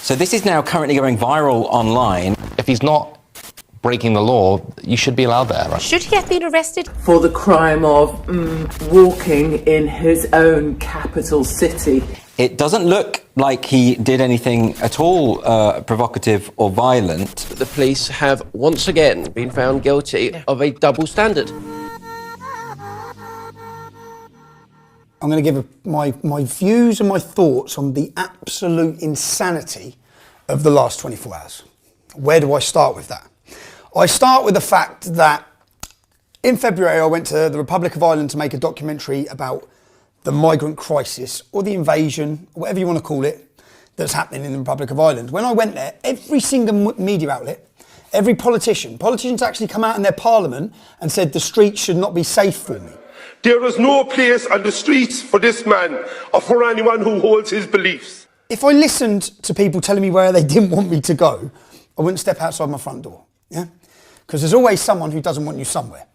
So this is now currently going viral online. If he's not breaking the law, you should be allowed there, right? Should he have been arrested? For the crime of walking in his own capital city. It doesn't look like he did anything at all provocative or violent. The police have once again been found guilty of a double standard. I'm going to give my views and my thoughts on the absolute insanity of the last 24 hours. Where do I start with that? I start with the fact that in February I went to the Republic of Ireland to make a documentary about the migrant crisis or the invasion, whatever you want to call it, that's happening in the Republic of Ireland. When I went there, every single media outlet, every politicians actually come out in their parliament and said the streets should not be safe for me. There is no place on the streets for this man or for anyone who holds his beliefs. If I listened to people telling me where they didn't want me to go, I wouldn't step outside my front door, yeah? Because there's always someone who doesn't want you somewhere.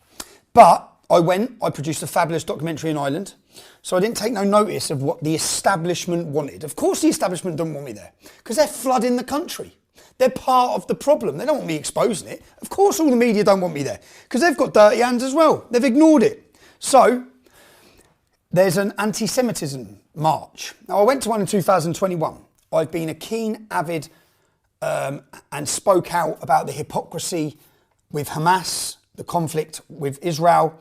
But I produced a fabulous documentary in Ireland, so I didn't take no notice of what the establishment wanted. Of course the establishment don't want me there, because they're flooding the country. They're part of the problem. They don't want me exposing it. Of course all the media don't want me there, because they've got dirty hands as well. They've ignored it. So, there's an anti-Semitism march. Now, I went to one in 2021. I've been a keen, avid, and spoke out about the hypocrisy with Hamas, the conflict with Israel.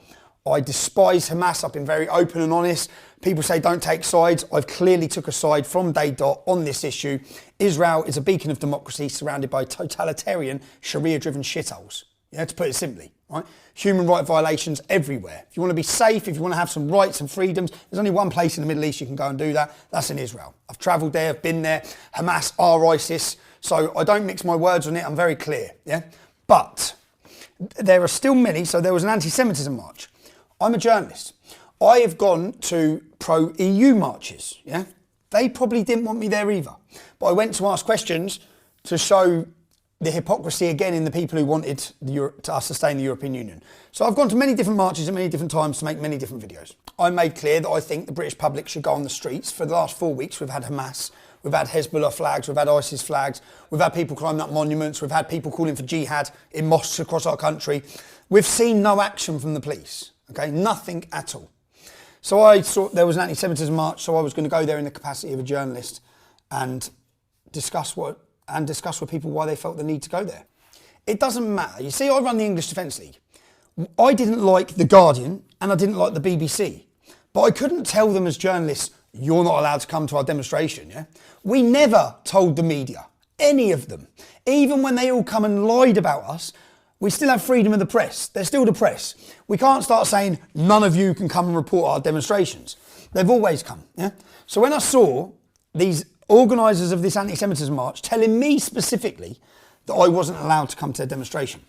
I despise Hamas. I've been very open and honest. People say don't take sides. I've clearly took a side from day dot on this issue. Israel is a beacon of democracy surrounded by totalitarian, Sharia-driven shitholes. Yeah, to put it simply, right? Human right violations everywhere. If you want to be safe, if you want to have some rights and freedoms, there's only one place in the Middle East you can go and do that. That's in Israel. I've travelled there, I've been there. Hamas are ISIS. So I don't mix my words on it. I'm very clear, yeah? But there are still many. So there was an anti-Semitism march. I'm a journalist. I have gone to pro-EU marches, yeah? They probably didn't want me there either. But I went to ask questions to show the hypocrisy again in the people who wanted us to stay in the European Union. So I've gone to many different marches at many different times to make many different videos. I made clear that I think the British public should go on the streets. For the last 4 weeks, we've had Hamas, we've had Hezbollah flags, we've had ISIS flags, we've had people climbing up monuments, we've had people calling for jihad in mosques across our country. We've seen no action from the police, okay? Nothing at all. So I saw there was an anti-Semitism march, so I was going to go there in the capacity of a journalist and discuss with people why they felt the need to go there. It doesn't matter. You see, I run the English Defence League. I didn't like The Guardian and I didn't like the BBC. But I couldn't tell them as journalists, you're not allowed to come to our demonstration, yeah? We never told the media, any of them. Even when they all come and lied about us, we still have freedom of the press. They're still the press. We can't start saying, none of you can come and report our demonstrations. They've always come, yeah? So when I saw these organisers of this anti-Semitism march telling me specifically that I wasn't allowed to come to their demonstration.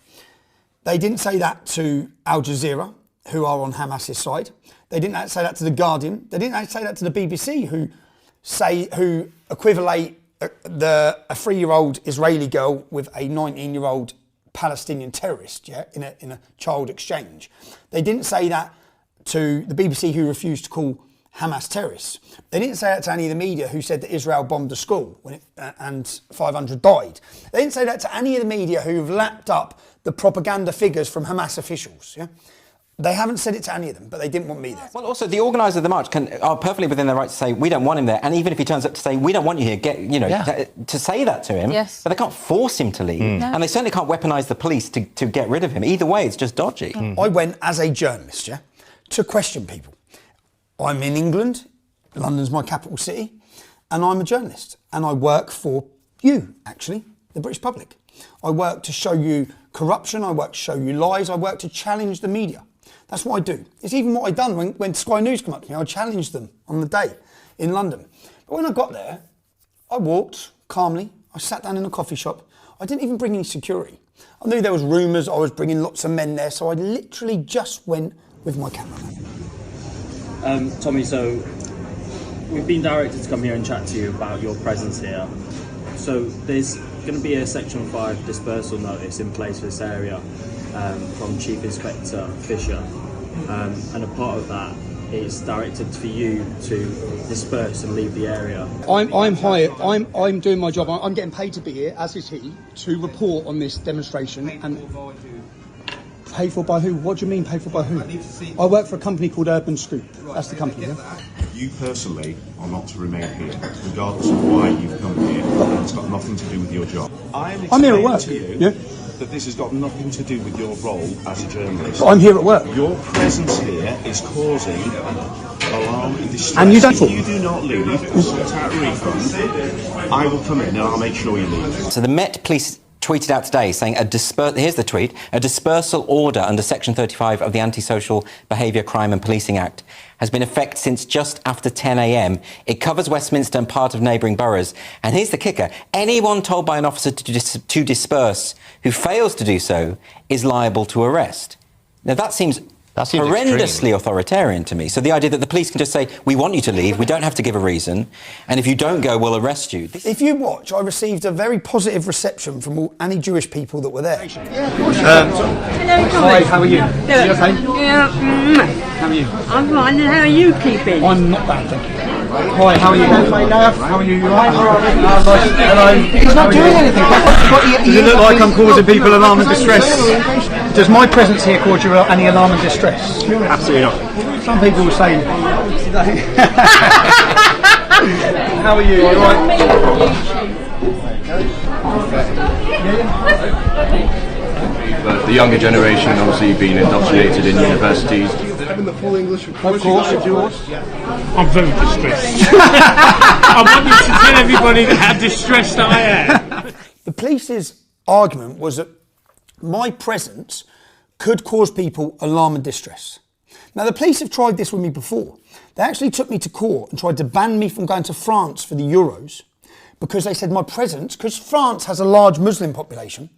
They didn't say that to Al Jazeera, who are on Hamas's side. They didn't say that to The Guardian. They didn't say that to the BBC, who equivalate a 3-year-old Israeli girl with a 19-year-old Palestinian terrorist, yeah, in a child exchange. They didn't say that to the BBC, who refused to call Hamas terrorists. They didn't say that to any of the media who said that Israel bombed a school and 500 died. They didn't say that to any of the media who've lapped up the propaganda figures from Hamas officials. Yeah? They haven't said it to any of them, but they didn't want me there. Well, also, the organisers of the march are perfectly within their right to say, we don't want him there. And even if he turns up to say, we don't want you here, to say that to him. Yes. But they can't force him to leave. No. And they certainly can't weaponise the police to get rid of him. Either way, it's just dodgy. I went as a journalist, yeah, to question people. I'm in England, London's my capital city, and I'm a journalist. And I work for you, actually, the British public. I work to show you corruption, I work to show you lies, I work to challenge the media. That's what I do. It's even what I done when Sky News came up to me. I challenged them on the day in London. But when I got there, I walked calmly, I sat down in a coffee shop, I didn't even bring any security. I knew there was rumours I was bringing lots of men there, so I literally just went with my camera. Tommy, so we've been directed to come here and chat to you about your presence here. So there's going to be a Section 5 dispersal notice in place for this area from Chief Inspector Fisher. And a part of that it's directed for you to disperse and leave the area. I'm hired. I'm doing my job. I'm getting paid to be here, as is he, to report on this demonstration. And paid for by who? What do you mean paid for by who? I work for a company called Urban Scoop. That's the company. Yeah? You personally are not to remain here, regardless of why you've come here. It's got nothing to do with your job. I'm here at work. To you that this has got nothing to do with your role as a journalist. But I'm here at work. Your presence here is causing alarm and distress. And you don't. If you do not leave or sort out a refund, I will come in and I'll make sure you leave. So the Met Police tweeted out today saying here's the tweet: a dispersal order under Section 35 of the Antisocial Behaviour Crime and Policing Act has been in effect since just after 10 a.m. It covers Westminster and part of neighbouring boroughs. And here's the kicker: anyone told by an officer to disperse who fails to do so is liable to arrest. Now that seems horrendously extreme. Authoritarian to me. So the idea that the police can just say, we want you to leave, we don't have to give a reason, and if you don't go, we'll arrest you. If you watch, I received a very positive reception from any Jewish people that were there. Yeah, of course. Hi, how are you? Are you okay? Yeah. How are you? I'm fine, and how are you keeping? I'm not bad, thank you. Hi, how are you? How are you? You alright? Hello. He's not doing anything. Does it look like I'm causing people alarm and distress? Does my presence here cause you any alarm and distress? Absolutely not. Some people will say... How are you? You alright? But the younger generation obviously being indoctrinated in universities. Having the full English Of course. I'm very distressed. I want you to tell everybody how distressed I am. The police's argument was that my presence could cause people alarm and distress. Now, the police have tried this with me before. They actually took me to court and tried to ban me from going to France for the Euros because they said my presence, because France has a large Muslim population,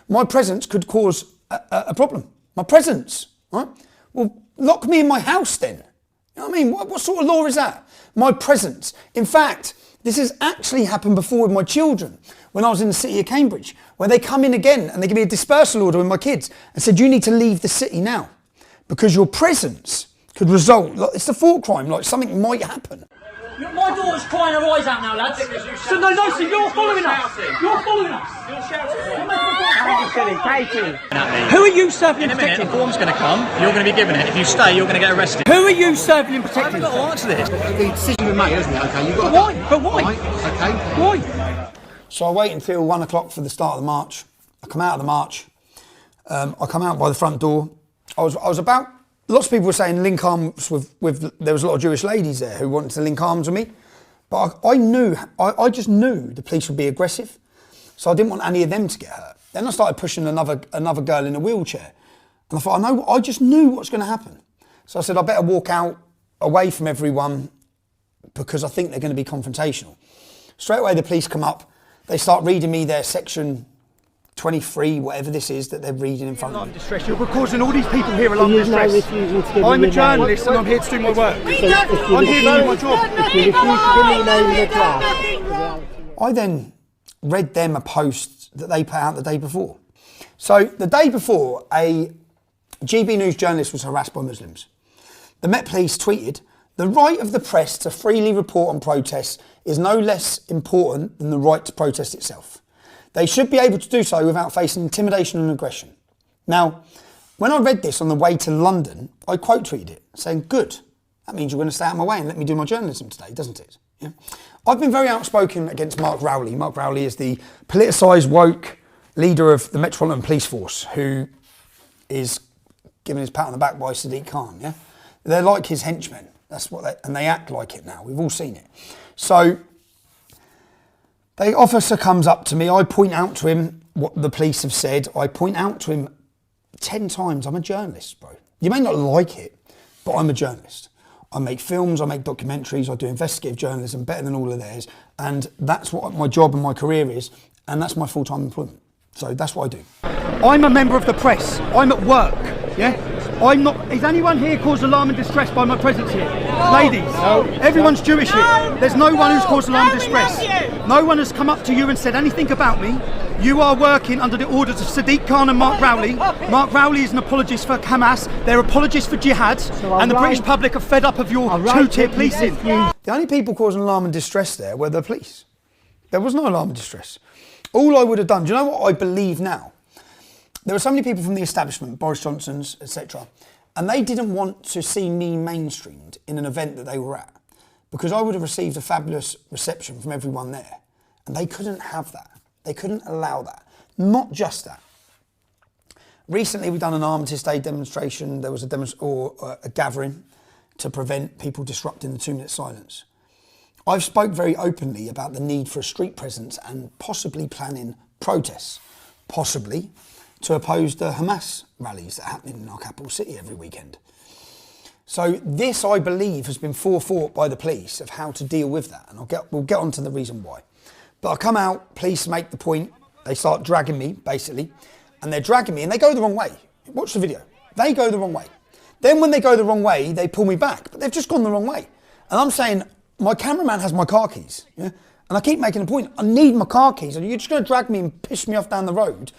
my presence could cause a problem. My presence, right? Well, lock me in my house then. You know what I mean? What sort of law is that? My presence. In fact, this has actually happened before with my children when I was in the city of Cambridge, where they come in again and they give me a dispersal order with my kids and said, you need to leave the city now because your presence could result, like, it's a thought crime, like something might happen. My daughter's crying her eyes out now, lads. So no, you're following us. You're following us. You're shouting. Katie. Who are you serving and protecting? The form's going to come. You're going to be given it. If you stay, you're going to get arrested. Who are you serving and protecting? I haven't got to answer this. The decision was made, hasn't it? Okay, you've got. Why? But why? Right, okay. Why? So I wait until 1 o'clock for the start of the march. I come out of the march. I come out by the front door. I was about. Lots of people were saying link arms with there was a lot of Jewish ladies there who wanted to link arms with me. But I just knew the police would be aggressive. So I didn't want any of them to get hurt. Then I started pushing another girl in a wheelchair. And I thought, I just knew what was going to happen. So I said, I better walk out away from everyone because I think they're going to be confrontational. Straight away, the police come up. They start reading me their section 23, whatever this is that they're reading in front of me. Distress. You're causing all these people here alarm and distress. I'm a journalist and I'm here to do my work. I'm here to do my job. I then read them a post that they put out the day before. So the day before, a GB News journalist was harassed by Muslims. The Met Police tweeted, "The right of the press to freely report on protests is no less important than the right to protest itself. They should be able to do so without facing intimidation and aggression." Now, when I read this on the way to London, I quote tweeted it, saying, good, that means you're going to stay out of my way and let me do my journalism today, doesn't it? Yeah. I've been very outspoken against Mark Rowley. Mark Rowley is the politicised, woke leader of the Metropolitan Police Force who is given his pat on the back by Sadiq Khan, yeah? They're like his henchmen. That's what and they act like it now. We've all seen it. So the officer comes up to me. I point out to him what the police have said. I point out to him 10 times, I'm a journalist, bro. You may not like it, but I'm a journalist. I make films, I make documentaries, I do investigative journalism better than all of theirs. And that's what my job and my career is. And that's my full-time employment. So that's what I do. I'm a member of the press. I'm at work, yeah? I'm not. Is anyone here caused alarm and distress by my presence here? No. Ladies, no. Everyone's Jewish here. There's no one who's caused alarm and distress. No one has come up to you and said anything about me. You are working under the orders of Sadiq Khan and Mark Rowley. Mark Rowley is an apologist for Hamas. They're apologists for jihad. And the British public are fed up of your two-tier policing. The only people causing alarm and distress there were the police. There was no alarm and distress. All I would have done, do you know what I believe now? There were so many people from the establishment, Boris Johnson's, etc., and they didn't want to see me mainstreamed in an event that they were at, because I would have received a fabulous reception from everyone there, and they couldn't have that. They couldn't allow that. Not just that. Recently, we've done an Armistice Day demonstration. There was a gathering to prevent people disrupting the 2-minute silence. I've spoke very openly about the need for a street presence and possibly planning protests, possibly to oppose the Hamas rallies that are happening in our capital city every weekend. So this, I believe, has been forethought by the police of how to deal with that, and we'll get on to the reason why. But I come out, police make the point, they start dragging me, basically, and they're dragging me, and they go the wrong way. Watch the video. They go the wrong way. Then when they go the wrong way, they pull me back, but they've just gone the wrong way. And I'm saying, my cameraman has my car keys, yeah? And I keep making a point, I need my car keys, and you're just going to drag me and piss me off down the road.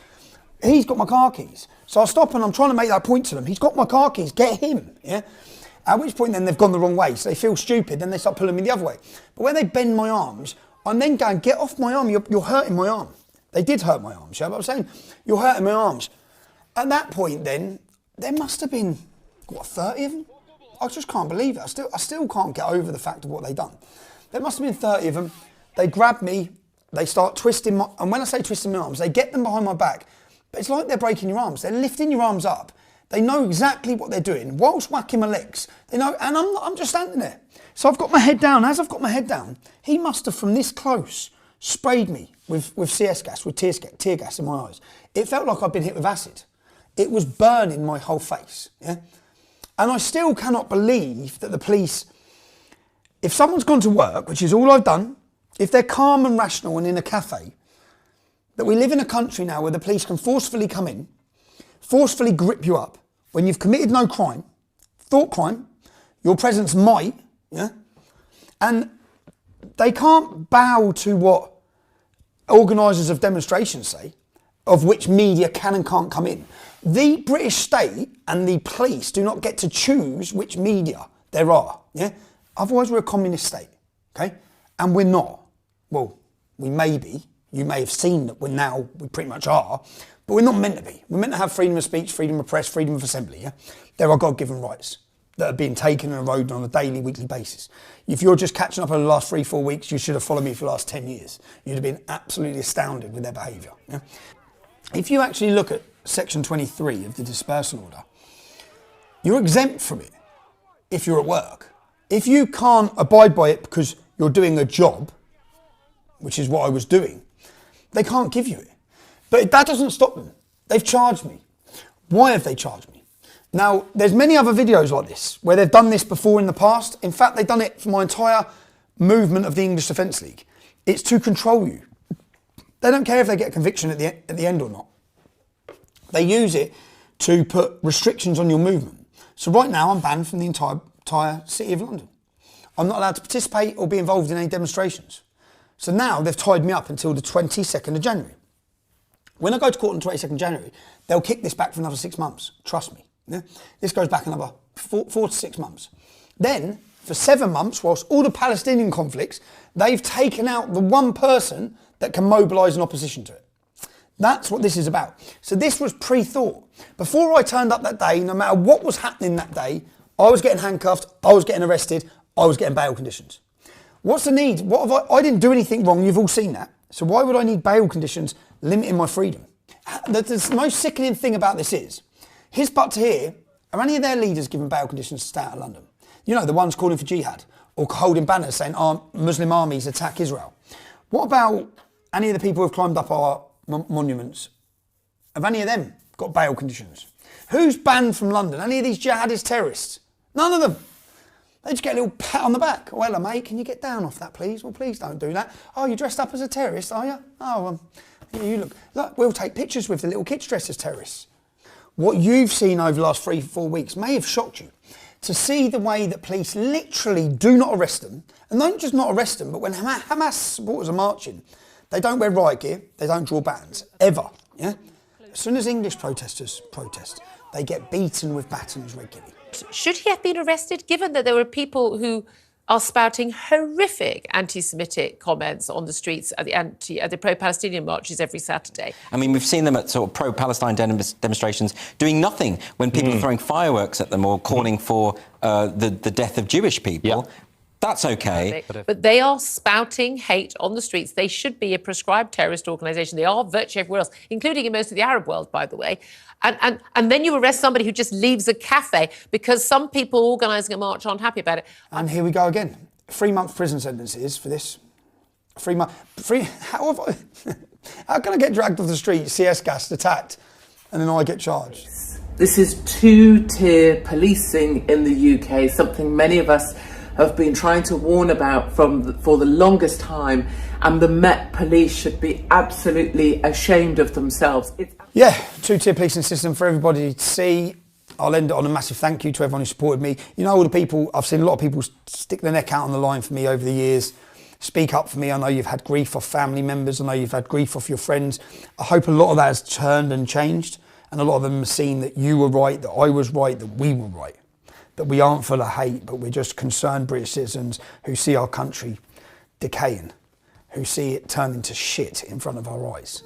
He's got my car keys. So I stop and I'm trying to make that point to them. He's got my car keys, get him, yeah? At which point then they've gone the wrong way, so they feel stupid, then they start pulling me the other way. But when they bend my arms, I'm then going, get off my arm, you're hurting my arm. They did hurt my arms, yeah, but I'm saying, you're hurting my arms. At that point then, there must have been, 30 of them? I just can't believe it. I still can't get over the fact of what they've done. There must have been 30 of them. They grab me, they start twisting and when I say twisting my arms, they get them behind my back, but it's like they're breaking your arms. They're lifting your arms up. They know exactly what they're doing. Whilst whacking my legs, they know, and I'm just standing there. So I've got my head down. As I've got my head down, he must have, from this close, sprayed me with CS gas, with tear gas in my eyes. It felt like I'd been hit with acid. It was burning my whole face, yeah? And I still cannot believe that the police, if someone's gone to work, which is all I've done, if they're calm and rational and in a cafe, that we live in a country now where the police can forcefully come in, forcefully grip you up, when you've committed no crime, thought crime, your presence might, yeah? And they can't bow to what organisers of demonstrations say, of which media can and can't come in. The British state and the police do not get to choose which media there are, yeah? Otherwise we're a communist state, okay? And we're not. Well, we may be. You may have seen that we pretty much are, but we're not meant to be. We're meant to have freedom of speech, freedom of press, freedom of assembly, yeah? There are God-given rights that are being taken and eroded on a daily, weekly basis. If you're just catching up over the last 3-4 weeks, you should have followed me for the last 10 years. You'd have been absolutely astounded with their behaviour, yeah? If you actually look at Section 23 of the dispersal order, you're exempt from it if you're at work. If you can't abide by it because you're doing a job, which is what I was doing, they can't give you it. But that doesn't stop them. They've charged me. Why have they charged me? Now, there's many other videos like this where they've done this before in the past. In fact, they've done it for my entire movement of the English Defence League. It's to control you. They don't care if they get a conviction at the end or not. They use it to put restrictions on your movement. So right now, I'm banned from the entire City of London. I'm not allowed to participate or be involved in any demonstrations. So now they've tied me up until the 22nd of January. When I go to court on the 22nd of January, they'll kick this back for another 6 months. Trust me. Yeah? This goes back another 4 to 6 months. Then, for 7 months, whilst all the Palestinian conflicts, they've taken out the one person that can mobilise an opposition to it. That's what this is about. So this was pre-thought. Before I turned up that day, no matter what was happening that day, I was getting handcuffed, I was getting arrested, I was getting bail conditions. What's the need? What have I didn't do anything wrong, you've all seen that. So why would I need bail conditions limiting my freedom? The most sickening thing about this is, Hizb ut-Tahrir, are any of their leaders given bail conditions to stay out of London? You know, the ones calling for jihad, or holding banners saying Muslim armies attack Israel. What about any of the people who've climbed up our monuments? Have any of them got bail conditions? Who's banned from London? Any of these jihadist terrorists? None of them. They just get a little pat on the back. Oh, hello, mate, can you get down off that, please? Well, please don't do that. Oh, you're dressed up as a terrorist, are you? Oh, you look, we'll take pictures with the little kids dressed as terrorists. What you've seen over the last 3-4 weeks may have shocked you. To see the way that police literally do not arrest them, and don't just not arrest them, but when Hamas supporters are marching, They don't wear riot gear. They don't draw batons, ever. Yeah. As soon as English protesters protest, they get beaten with batons regularly. Should he have been arrested, given that there were people who are spouting horrific anti-Semitic comments on the streets at the pro-Palestinian marches every Saturday? I mean, we've seen them at sort of pro-Palestine demonstrations doing nothing when people are throwing fireworks at them or calling for the death of Jewish people. Yeah. That's okay. But they are spouting hate on the streets. They should be a prescribed terrorist organisation. They are virtually everywhere else, including in most of the Arab world, by the way. And then you arrest somebody who just leaves a cafe because some people organising a march aren't happy about it. And here we go again. 3-month prison sentences for this. 3 months. How can I get dragged off the street, CS gassed, attacked, and then I get charged? This is two-tier policing in the UK, something many of us have been trying to warn about for the longest time, and the Met Police should be absolutely ashamed of themselves. Yeah, two-tier policing system for everybody to see. I'll end it on a massive thank you to everyone who supported me. You know, all the people, I've seen a lot of people stick their neck out on the line for me over the years, speak up for me. I know you've had grief off family members. I know you've had grief off your friends. I hope a lot of that has turned and changed, and a lot of them have seen that you were right, that I was right, that we were right. That we aren't full of hate, but we're just concerned British citizens who see our country decaying, who see it turn into shit in front of our eyes.